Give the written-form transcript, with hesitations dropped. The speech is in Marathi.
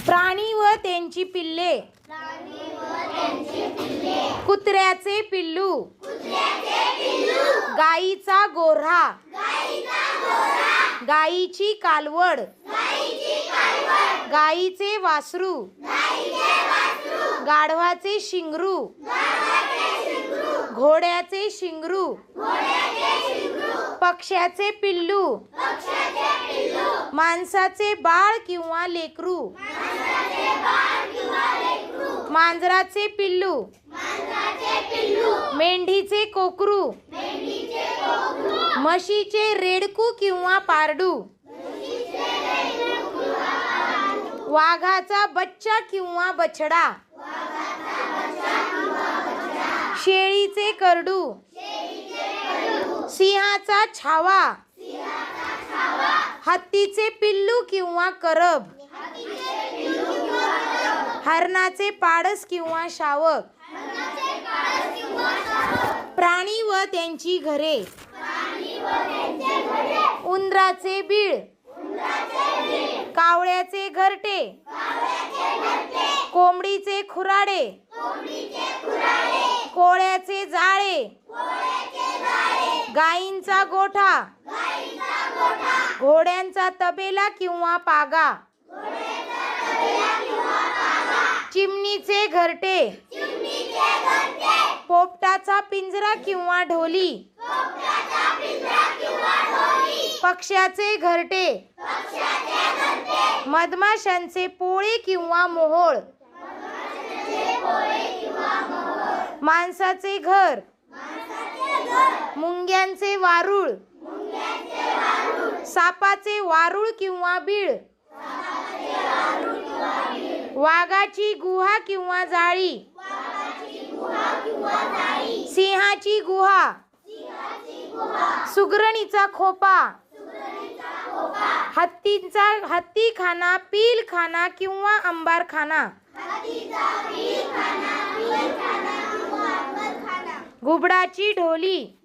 प्राणी व त्यांची पिल्ले. कुत्र्याचे पिल्लू. गाईचा गोऱ्हा. गाईची कालवड. गाईचे वासरू. गाढवाचे शिंगरू. घोड्याचे शिंगरू. पक्ष्याचे पिल्लू. माणसाचे बाळ किंवा लेकरू. मांजराचे पिल्लू. मेंढीचे कोकरू. म्हशीचे रेडकू किंवा पारडू. वाघाचा बच्चा किंवा बछडा. शेळीचे करडू. सिंहाचा छावा. हत्तीचे पिल्लू किंवा करब. हरणाचे पाडस किंवा शावक. प्राणी व त्यांची घरे. उंदराचे बीळ. कावळ्याचे घरटे. कोंबडीचे खुराडे. कोळ्याचे जाळे. गायींचा गोठा. घोड्यांचा तबेला किंवा पागा. चिमणीचे घरटे. पोपटाचा पिंजरा किंवा ढोली. पक्ष्याचे घरटे. मधमाशांचे पोळे किंवा मोहोळ. माणसाचे घर. मुंग्यांचे वारूळ. सापाचे वारूळ किंवा बीळ. वाघाची गुहा किंवा जाळी. सिंहाची गुहा. सुगरणीचा खोपा. हत्तीखाना, पिलखाना किंवा अंबारखाना. घुबडाची ढोली.